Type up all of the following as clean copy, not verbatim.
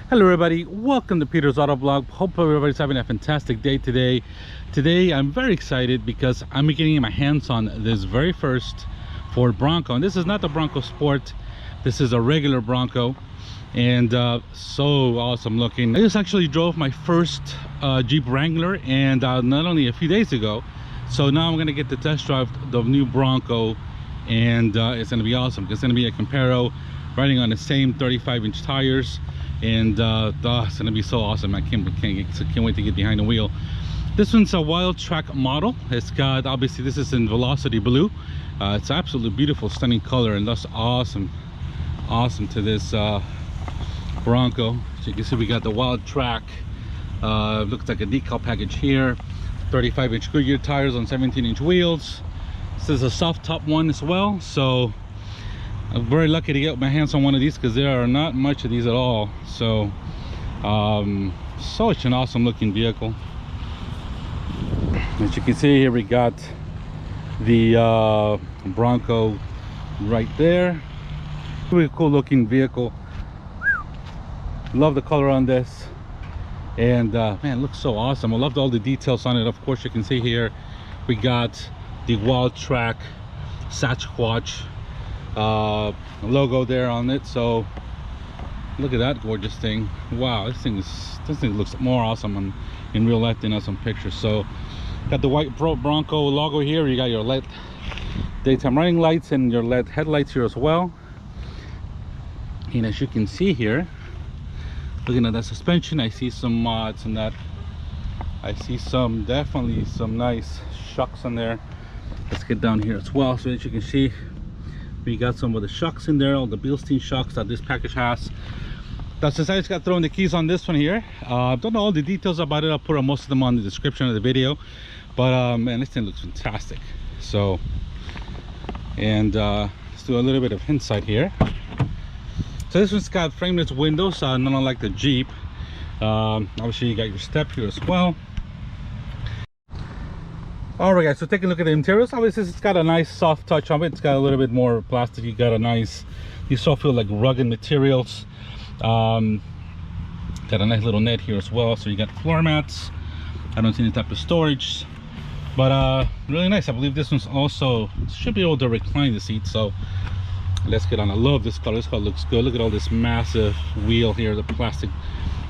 Hello everybody, welcome to Peter's Autovlog. Hope everybody's having a fantastic day today. Today I'm very excited because I'm getting my hands on this very first Ford Bronco, and this is not the Bronco Sport, this is a regular Bronco, and so awesome looking. I just actually drove my first Jeep Wrangler, and not only a few days ago, so now I'm gonna get to test drive the new Bronco, and it's gonna be awesome. It's gonna be a Comparo riding on the same 35-inch tires, and it's gonna be so awesome. I can't wait to get behind the wheel. This one's a WildTrak model. It's got, obviously this is in Velocity Blue. It's absolutely beautiful, stunning color, and that's awesome to this Bronco. So you can see we got the WildTrak. Looks like a decal package here. 35-inch Goodyear tires on 17-inch wheels. This is a soft top one as well, so I'm very lucky to get my hands on one of these because there are not much of these at all. So such an awesome looking vehicle. As you can see here, we got the Bronco right there. Really cool looking vehicle. Love the color on this, and man, it looks so awesome. I loved all the details on it. Of course, you can see here we got the WildTrak Sasquatch logo there on it. So look at that gorgeous thing. Wow, this thing looks more awesome in real life than on some pictures. So got the white Bronco logo here. You got your LED daytime running lights and your LED headlights here as well. And as you can see here, looking at that suspension, I see some mods in that. I see definitely some nice shocks in there. Let's get down here as well. So as you can see, we got some of the shocks in there, all the Bilstein shocks that this package has. That's just, I just got throwing the keys on this one here. Don't know all the details about it. I'll put most of them on the description of the video. But man, this thing looks fantastic. So, and let's do a little bit of insight here. So this one's got frameless windows, not unlike the Jeep. Obviously you got your step here as well. Alright guys, so taking a look at the interiors. Obviously it's got a nice soft touch on it. It's got a little bit more plastic. You got a nice, you still feel like rugged materials. Got a nice little net here as well. So you got floor mats. I don't see any type of storage, but really nice. I believe this one's also should be able to recline the seat. So let's get on. I love this color. This color looks good. Look at all this massive wheel here, the plastic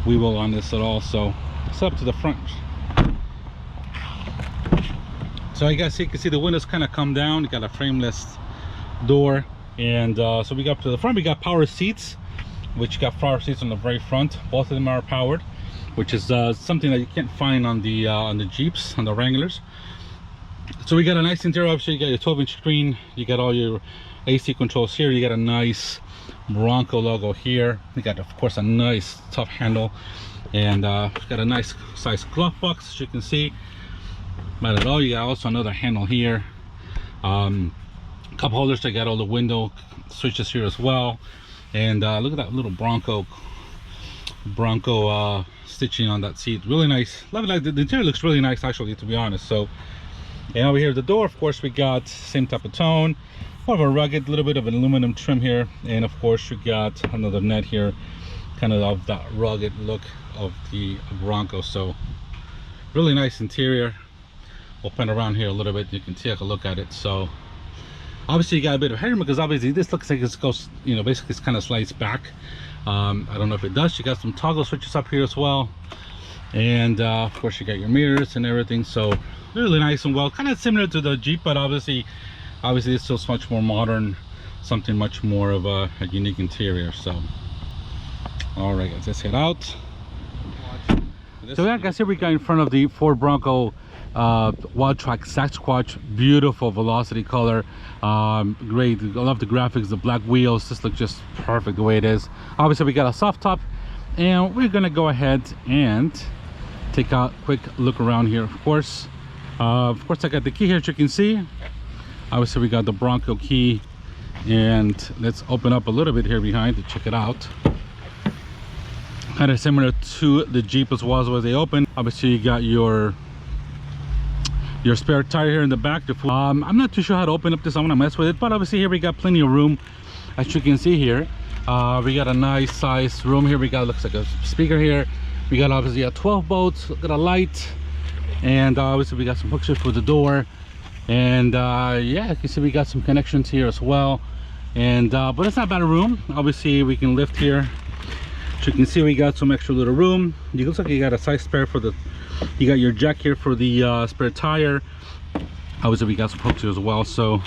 wheel on this at all. So it's up to the front. So you guys see, you can see the windows kind of come down. You got a frameless door, and so we got up to the front. We got power seats, which got power seats on the very front. Both of them are powered, which is something that you can't find on the Jeeps, on the Wranglers. So we got a nice interior. Obviously you got your 12-inch screen. You got all your AC controls here. You got a nice Bronco logo here. You got, of course, a nice tough handle, and got a nice size glove box, as you can see. Not at all. You got also another handle here, cup holders. They got all the window switches here as well, and look at that little Bronco stitching on that seat. Really nice. Love it. The interior looks really nice, actually, to be honest. So, and over here at the door, of course, we got same type of tone, more of a rugged, little bit of an aluminum trim here, and of course we got another net here, kind of that rugged look of the Bronco. So really nice interior. Open around here a little bit, you can take a look at it. So obviously you got a bit of headroom because obviously this looks like it goes, you know, basically it's kind of slides back. I don't know if it does. You got some toggle switches up here as well, and of course you got your mirrors and everything. So really nice and well, kind of similar to the Jeep, but obviously it's still much more modern, something much more of a unique interior. So all right guys, let's head out. So yeah guys, here we got in front of the Ford Bronco WildTrak Sasquatch. Beautiful Velocity color, great. I love the graphics, the black wheels. This looks just perfect the way it is. Obviously we got a soft top, and we're gonna go ahead and take a quick look around here. Of course I got the key here, as you can see. Obviously we got the Bronco key, and let's open up a little bit here behind to check it out. Kind of similar to the Jeep as well as they open. Obviously you got your spare tire here in the back. I'm not too sure how to open up this. I'm gonna mess with it, but obviously here we got plenty of room, as you can see here. We got a nice size room here. We got, looks like a speaker here. We got obviously a 12 volts, got a light, and obviously we got some hook shift for the door. And yeah, you can see we got some connections here as well. And but it's not bad a room. Obviously we can lift here, so you can see we got some extra little room. It looks like you got a size spare for the, you got your jack here for the spare tire. Obviously we got some hooks here as well. So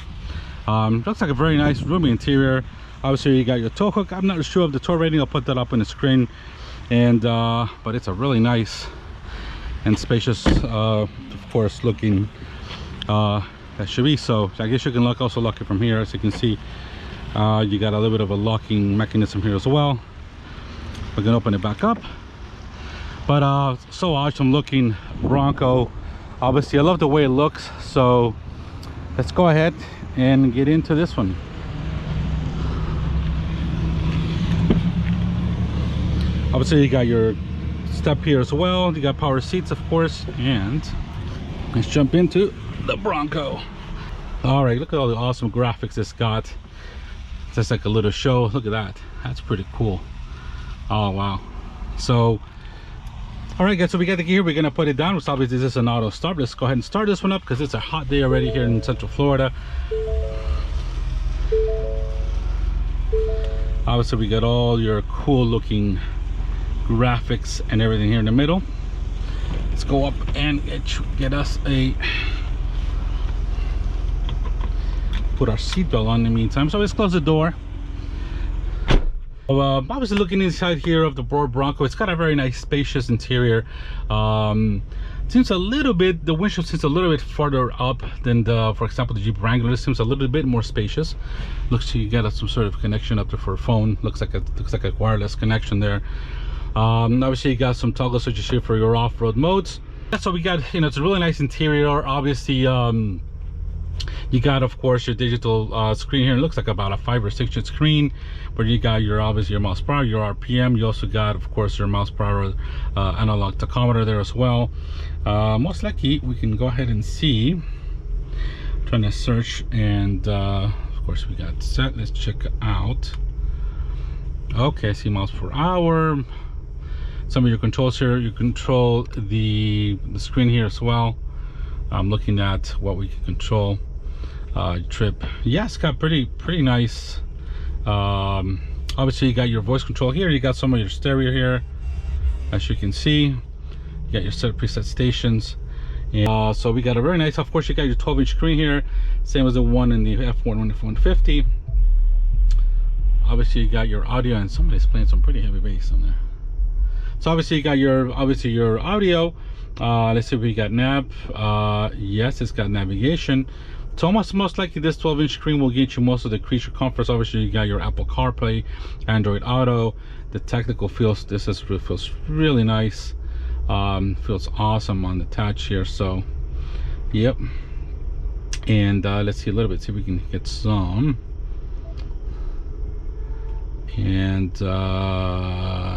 looks like a very nice roomy interior. Obviously you got your tow hook. I'm not sure of the tow rating, I'll put that up on the screen. And but it's a really nice and spacious of course looking SUV. So I guess you can also lock it from here. As you can see, you got a little bit of a locking mechanism here as well. We're gonna open it back up. But so awesome looking Bronco. Obviously I love the way it looks, so let's go ahead and get into this one. Obviously you got your step here as well. You got power seats of course, and let's jump into the Bronco. All right, look at all the awesome graphics this got. Just like a little show. Look at that, that's pretty cool. Oh wow. So all right guys, so we got the gear, we're gonna put it down. So obviously this is an auto start. Let's go ahead and start this one up because it's a hot day already here in Central Florida. Obviously we got all your cool looking graphics and everything here in the middle. Let's go up and get us a, put our seatbelt on in the meantime. So let's close the door. Obviously looking inside here of the Ford Bronco, it's got a very nice spacious interior. Seems a little bit, the windshield seems a little bit farther up than the, for example, the Jeep Wrangler. This seems a little bit more spacious. Looks like you got some sort of connection up there for a phone. Looks like a wireless connection there. Obviously you got some toggle switches here for your off-road modes. So we got, you know, it's a really nice interior. Obviously you got of course your digital screen here. It looks like about a 5 or 6 inch screen, but you got your obviously your miles per hour, your RPM. You also got of course your miles per hour analog tachometer there as well. Most likely we can go ahead and see. I'm trying to search, and of course we got set. Let's check out. Okay, I see miles per hour. Some of your controls here, you control the screen here as well. I'm looking at what we can control. Trip, yeah, it's got pretty nice. Obviously you got your voice control here. You got some of your stereo here, as you can see. You got your set preset stations, and so we got a very nice, of course you got your 12 inch screen here, same as the one in the F150. Obviously you got your audio, and somebody's playing some pretty heavy bass on there. So obviously you got your audio. Let's see if we got nav. Yes, it's got navigation. So most likely this 12 inch screen will get you most of the creature comforts. Obviously you got your Apple CarPlay, Android Auto. The technical feels, feels really nice. Feels awesome on the touch here. So yep. And let's see a little bit, see if we can get some. And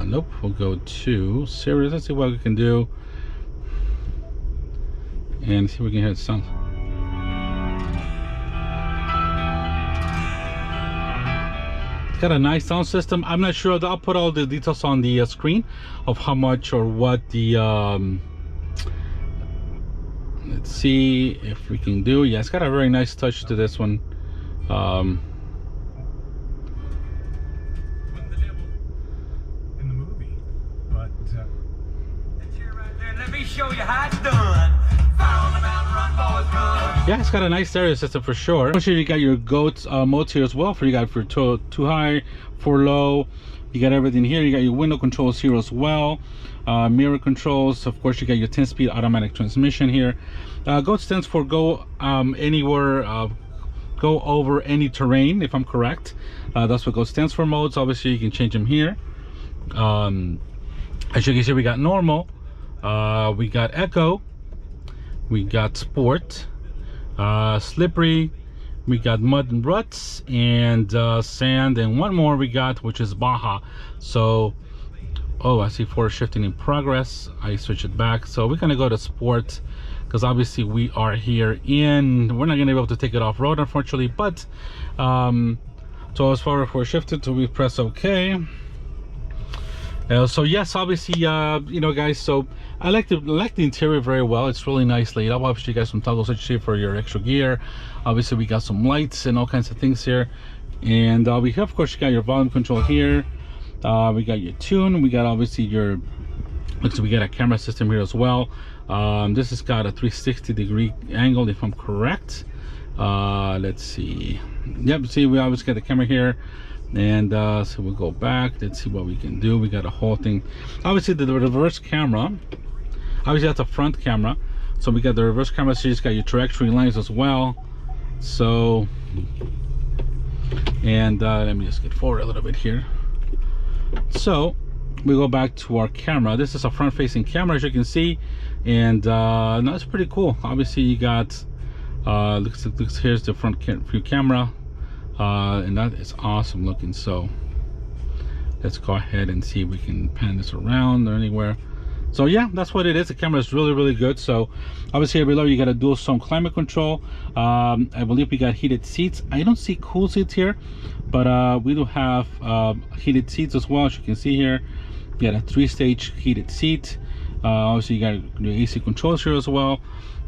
nope, we'll go to series. Let's see what we can do and see if we can hear the sound. It's got a nice sound system. I'm not sure, I'll put all the details on the screen of how much or what the let's see if we can do. Yeah, it's got a very nice touch to this one. Show you how it's done. Fire on the mountain, run, boys, run. Yeah, it's got a nice stereo system for sure. I'm sure you got your G.O.A.T modes here as well. For you got for too high, for low. You got everything here. You got your window controls here as well. Mirror controls. Of course, you got your 10-speed automatic transmission here. G.O.A.T stands for go anywhere, go over any terrain, if I'm correct. That's what G.O.A.T stands for. Modes, obviously you can change them here. As you can see, we got normal. We got echo, we got sport, slippery, we got mud and ruts, and sand, and one more we got, which is Baja. So oh, I see forward shifting in progress. I switch it back, so we're gonna go to sport because obviously we are here in, we're not gonna be able to take it off road unfortunately, but So as far as we're shifted, so we press OK. So yes, obviously, you know, guys, so I like the interior very well. It's really nice laid up. Obviously, you got some toggle switch here for your extra gear. Obviously, we got some lights and all kinds of things here. And we have, of course, you got your volume control here. We got your tune. We got obviously your, looks like we got a camera system here as well. This has got a 360-degree angle, if I'm correct. Let's see. Yep, see, we always got the camera here. And so we'll go back. Let's see what we can do. We got a whole thing. Obviously, the reverse camera. Obviously, that's a front camera. So we got the reverse camera. So you just got your trajectory lines as well. So, and let me just get forward a little bit here. So we go back to our camera. This is a front-facing camera, as you can see, and no, it's pretty cool. Obviously, you got looks here's the front view camera. And that is awesome looking. So let's go ahead and see if we can pan this around or anywhere. So yeah, that's what it is. The camera is really, really good. So obviously here below you got a dual zone climate control. I believe we got heated seats. I don't see cool seats here, but we do have heated seats as well. As you can see here, you got a 3-stage heated seat. Obviously you got the AC controls here as well.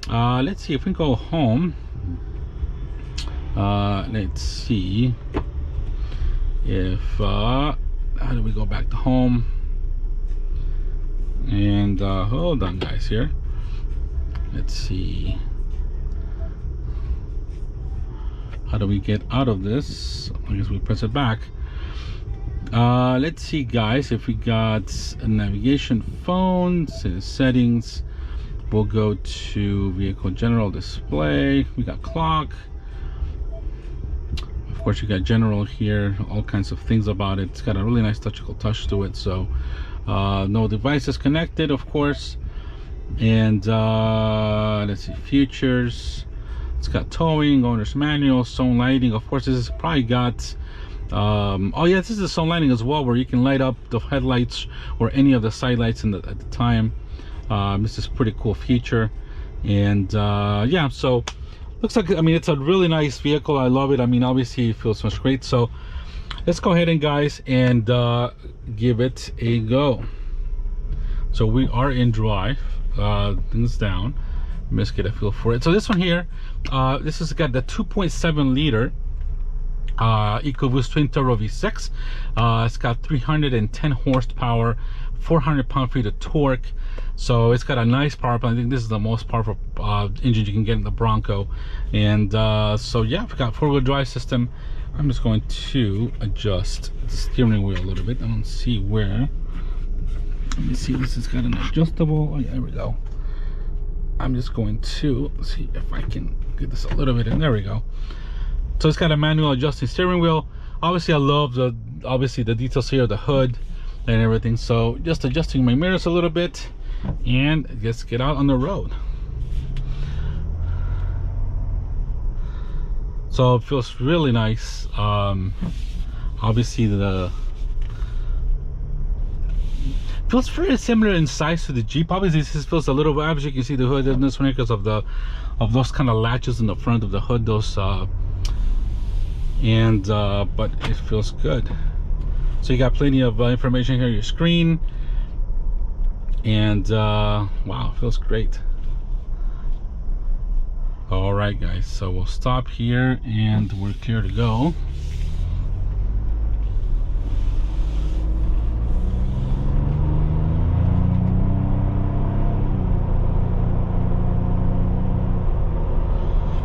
Let's see if we go home. Let's see if how do we go back to home. And hold on, guys, here. Let's see, how do we get out of this? I guess we press it back. Let's see, guys, if we got a navigation phone, settings, we'll go to vehicle general display. We got clock. Of course, you got general here, all kinds of things about it. It's got a really nice touchable touch to it. So no devices connected, of course. And let's see, features. It's got towing, owner's manual, zone lighting. Of course, this has probably got oh yeah, this is the zone lighting as well, where you can light up the headlights or any of the side lights at the time. This is a pretty cool feature. And yeah, so looks like, I mean, it's a really nice vehicle. I love it. I mean, obviously it feels much great. So let's go ahead and, guys, and give it a go. So we are in drive. Things down. Let's get a feel for it. So this one here, this has got the 2.7 liter EcoBoost twin turbo V6. It's got 310 horsepower, 400 pound-feet of torque. So it's got a nice power plant. I think this is the most powerful engine you can get in the Bronco. And so yeah, we've got 4-wheel drive system. I'm just going to adjust the steering wheel a little bit. I don't see where. Let me see, this has got an adjustable. Oh yeah, there we go. I'm just going to see if I can get this a little bit in. There we go. So it's got a manual adjusting steering wheel. Obviously I love the details here, the hood and everything. So just adjusting my mirrors a little bit and let's get out on the road. So it feels really nice. Obviously feels very similar in size to the Jeep. Obviously this feels a little bit, obviously you can see the hood in this one here because of those kind of latches in the front of the hood, those but it feels good. So you got plenty of information here on your screen, and wow, it feels great. All right, guys, so we'll stop here and we're clear to go.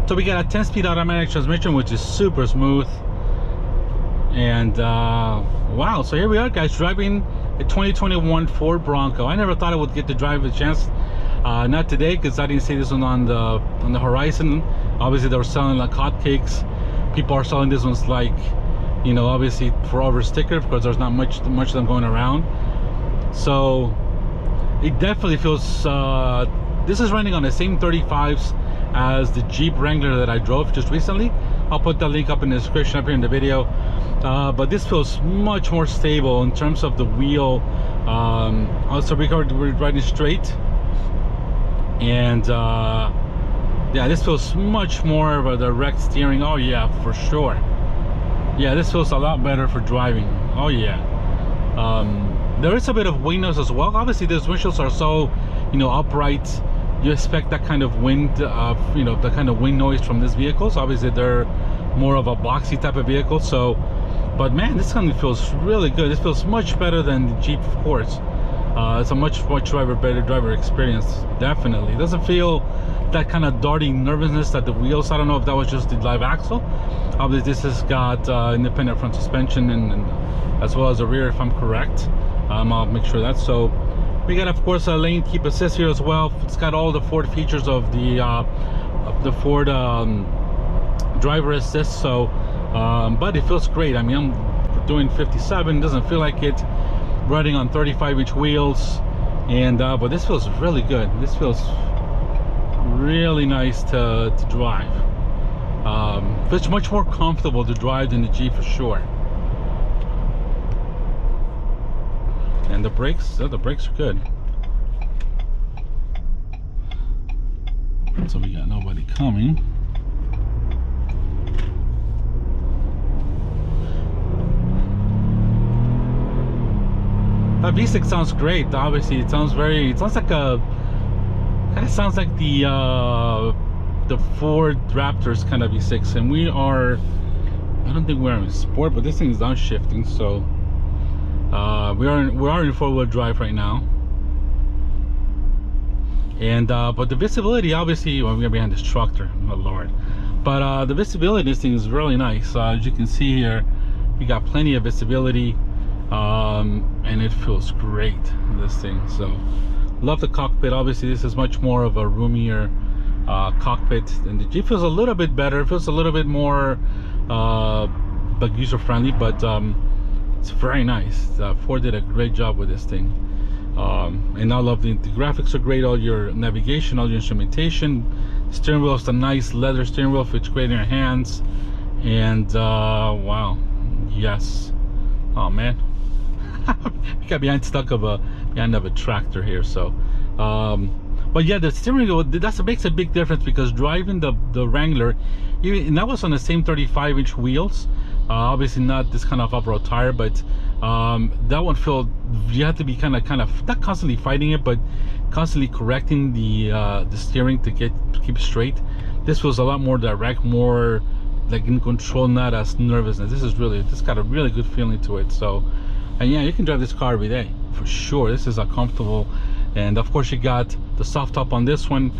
So we got a 10-speed automatic transmission, which is super smooth. And wow, so here we are, guys, driving a 2021 Ford Bronco. I never thought I would get to drive a chance. Not today, because I didn't see this one on the horizon. Obviously they were selling like hotcakes. People are selling this one's like, you know, obviously for over sticker, because there's not much of them going around. So it definitely feels this is running on the same 35s as the Jeep Wrangler that I drove just recently. I'll put the link up in the description up here in the video. But this feels much more stable in terms of the wheel. Also we're riding straight, and yeah, this feels much more of a direct steering. Oh yeah, for sure. Yeah, this feels a lot better for driving. Oh yeah. There is a bit of wind noise as well. Obviously these windshields are so, you know, upright. You expect that kind of wind, you know, the kind of wind noise from these vehicles. Obviously they're more of a boxy type of vehicle, so, but man, this one feels really good. This feels much better than the Jeep, of course. It's a much better driver experience, definitely. It doesn't feel that kind of darting nervousness at the wheels. I don't know if that was just the live axle. Obviously this has got independent front suspension and as well as the rear, if I'm correct. I'll make sure that. So we got, of course, a lane keep assist here as well. It's got all the Ford features of the Ford driver assist. So but it feels great. I mean, I'm doing 57, doesn't feel like it. Running on 35-inch wheels, and but this feels really good. This feels really nice to drive. It's much more comfortable to drive than the Jeep for sure. And the brakes are good. So we got nobody coming. That V6 sounds great. Obviously, it sounds like a, kind of sounds like the Ford Raptor's kind of V6. And we are, I don't think we're in sport, but this thing is downshifting. So we are in four-wheel drive right now. And but the visibility, obviously, well, we're behind this tractor. Oh Lord! But the visibility of this thing is really nice. As you can see here, we got plenty of visibility. And it feels great, this thing. So love the cockpit. Obviously this is much more of a roomier cockpit, and the Jeep feels a little bit better. It feels a little bit more but user friendly, but it's very nice. Ford did a great job with this thing. And I love the graphics are great. All your navigation, all your instrumentation. Steering wheel is a nice leather steering wheel, fits great in your hands. And wow, yes. Oh man, we got behind a tractor here. So but yeah, the steering wheel, that makes a big difference, because driving the Wrangler, and that was on the same 35-inch wheels, obviously not this kind of off-road tire, but that one felt, you have to be kind of not constantly fighting it, but constantly correcting the steering to keep straight. This was a lot more direct, more like in control, not as nervousness. This got a really good feeling to it. So, and yeah, you can drive this car every day for sure. This is a comfortable, and of course you got the soft top on this one,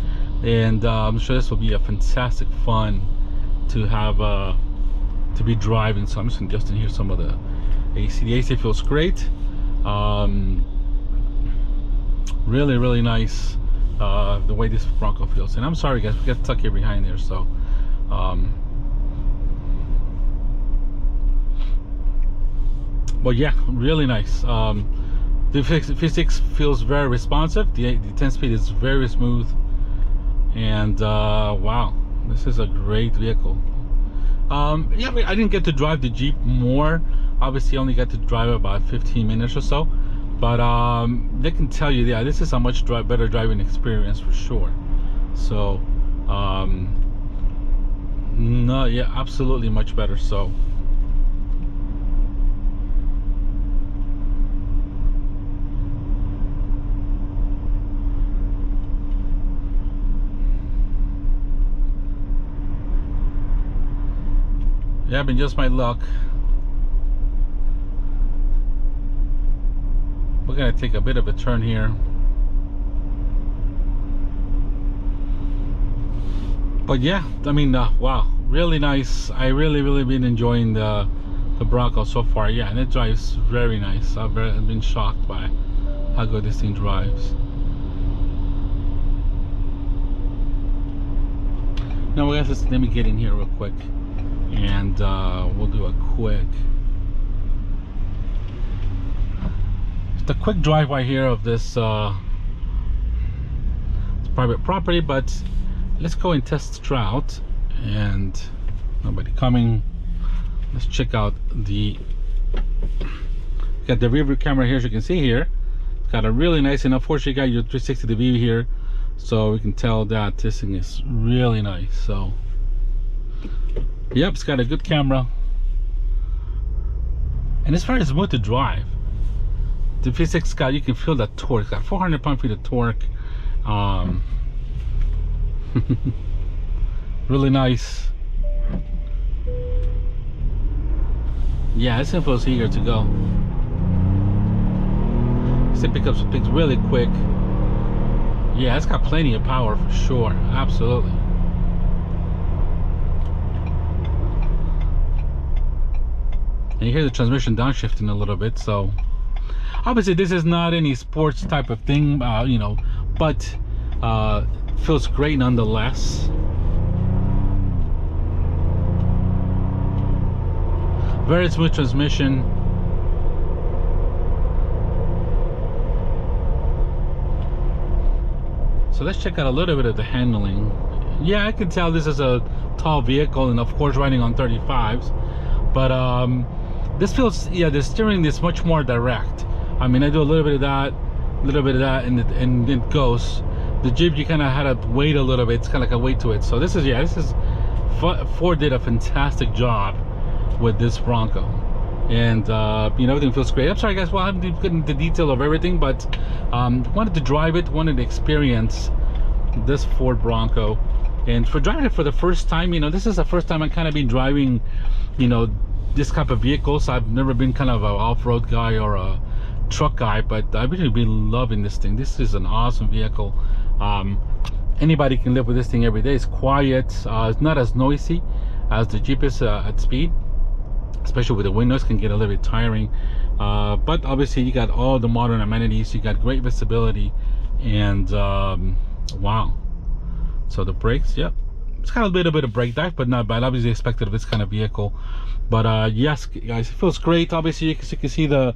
and I'm sure this will be a fantastic fun to have to be driving. So I'm just gonna adjust in here some of the AC. The AC feels great. Really nice the way this Bronco feels. And I'm sorry guys, we got stuck here behind there. So but yeah, really nice. The V6 feels very responsive. The 10-speed is very smooth, and wow, this is a great vehicle. Yeah, I didn't get to drive the Jeep more. Obviously, only got to drive about 15 minutes or so. But they can tell you, yeah, this is a much better driving experience for sure. So, no, yeah, absolutely much better. So. Yeah, but just my luck. We're gonna take a bit of a turn here. But yeah, I mean, wow, really nice. I really been enjoying the Bronco so far. Yeah, and it drives very nice. I've been shocked by how good this thing drives. Now let me get in here real quick, and we'll do a quick drive-by here of this it's private property, but let's go and test it out. And nobody coming. Let's check out got the rear view camera here, as you can see here. It's got a really nice, and of course you got your 360 view here, so we can tell that this thing is really nice. So yep, it's got a good camera. and it's very smooth to drive. The V6 got, you can feel that torque. It's got 400 pound-feet of torque. Really nice. Yeah, this info is eager to go. It picks up things really quick. Yeah, it's got plenty of power for sure. Absolutely. And you hear the transmission downshifting a little bit, so obviously this is not any sports type of thing, you know, but feels great nonetheless. Very smooth transmission. So let's check out a little bit of the handling. Yeah, I can tell this is a tall vehicle, and of course riding on 35s, but this feels, yeah, the steering is much more direct. I mean, I do a little bit of that, and it goes. The Jeep, you kind of had to wait a little bit. It's kind of like a weight to it. So this is, yeah, Ford did a fantastic job with this Bronco, and you know, everything feels great. I'm sorry guys, well, I haven't gotten the detail of everything, but wanted to drive it, wanted to experience this Ford Bronco, and for driving it for the first time, you know, this is the first time I kind of been driving, you know, this type of vehicles. I've never been kind of an off-road guy or a truck guy, but I've really been loving this thing. This is an awesome vehicle. Anybody can live with this thing every day. It's quiet. It's not as noisy as the Jeep is at speed, especially with the windows, can get a little bit tiring. But obviously you got all the modern amenities. You got great visibility, and wow. So the brakes, yep, it's got a little bit of brake dive, but not bad. Obviously expected of this kind of vehicle. But yes guys, it feels great. Obviously you can see the,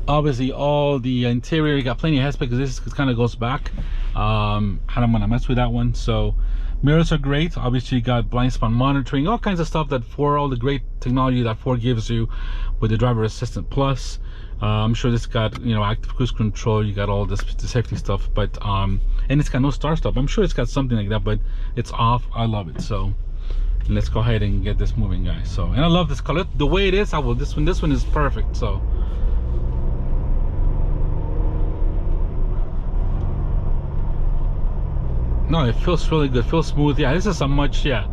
obviously all the interior. You got plenty of headspace because this kind of goes back. I don't want to mess with that one. So mirrors are great. Obviously you got blind spot monitoring, all kinds of stuff that for all the great technology that Ford gives you with the driver assistant plus. I'm sure this got, you know, active cruise control. You got all this, the safety stuff, but and it's got no start stop. I'm sure it's got something like that, but it's off. I love it. So let's go ahead and get this moving, guys. So, and I love this color the way it is. I will, this one is perfect. So no, it feels really good, feels smooth. Yeah, this is a much, yeah,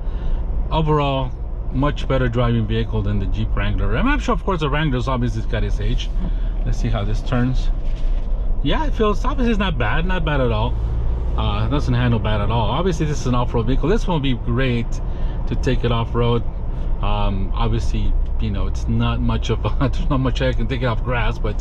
overall much better driving vehicle than the Jeep Wrangler. I'm sure of course the Wrangler's obviously got its age. Let's see how this turns. Yeah, it feels, obviously it's not bad at all. It doesn't handle bad at all. Obviously this is an off-road vehicle. This one will be great to take it off-road. Obviously, you know, it's not much of a, there's not much I can take it off grass, but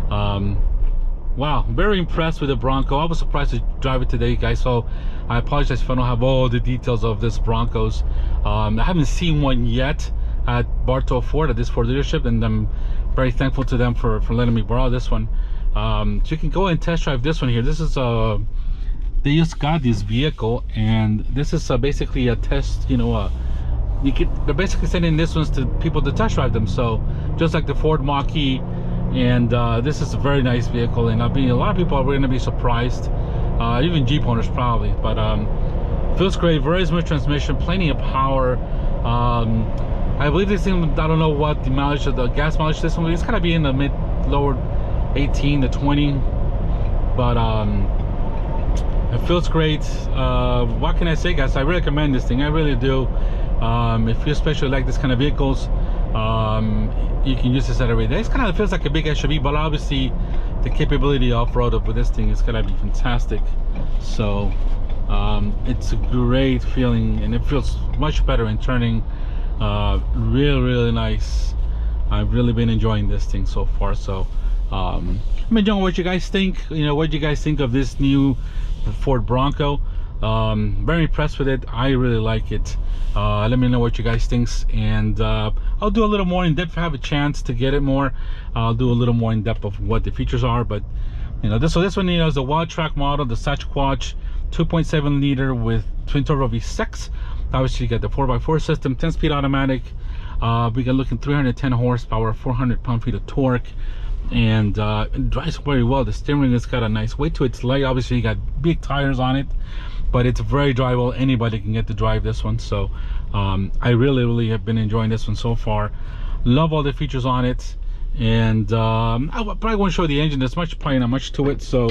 wow, very impressed with the Bronco. I was surprised to drive it today, guys, so I apologize if I don't have all the details of this Broncos. I haven't seen one yet at Bartow Ford, at this Ford dealership, and I'm very thankful to them for letting me borrow this one. So you can go and test drive this one here. This is they just got this vehicle, and this is basically a test, you know, they're basically sending this ones to people to test drive them. So just like the Ford Mach-E, and this is a very nice vehicle, and a lot of people are going to be surprised, even Jeep owners probably, but feels great. Very smooth transmission, plenty of power. I believe this thing, I don't know what the mileage of the gas mileage this one, it's gotta be in the lower 18 to 20, but it feels great. What can I say, guys? I really recommend this thing. I really do. If you especially like this kind of vehicles, you can use this every day. It kind of feels like a big SUV, but obviously the capability off-road with this thing is gonna be fantastic. So it's a great feeling, and it feels much better in turning. Really nice. I've really been enjoying this thing so far. So I'm enjoying what you guys think. You know, what you guys think of this new Ford Bronco. Very impressed with it. I really like it. Let me know what you guys think, and I'll do a little more in depth if I have a chance to get it more. I'll do a little more in depth of what the features are. But you know, this one, you know, is the WildTrak model, the Sasquatch 2.7 liter with twin turbo V6. Obviously you got the 4x4 system, 10-speed automatic. We got looking 310 horsepower, 400 pound-feet of torque, and it drives very well. The steering has got a nice weight to it. It's light. Obviously you got big tires on it, but it's very drivable. Anybody can get to drive this one. So I really have been enjoying this one so far. Love all the features on it. And I probably won't show the engine. There's probably not much to it. So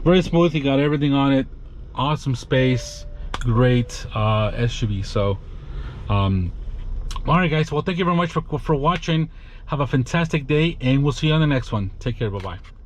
very smooth. You got everything on it. Awesome space. Great SUV. So all right, guys. Well, thank you very much for watching. Have a fantastic day, and we'll see you on the next one. Take care. Bye-bye.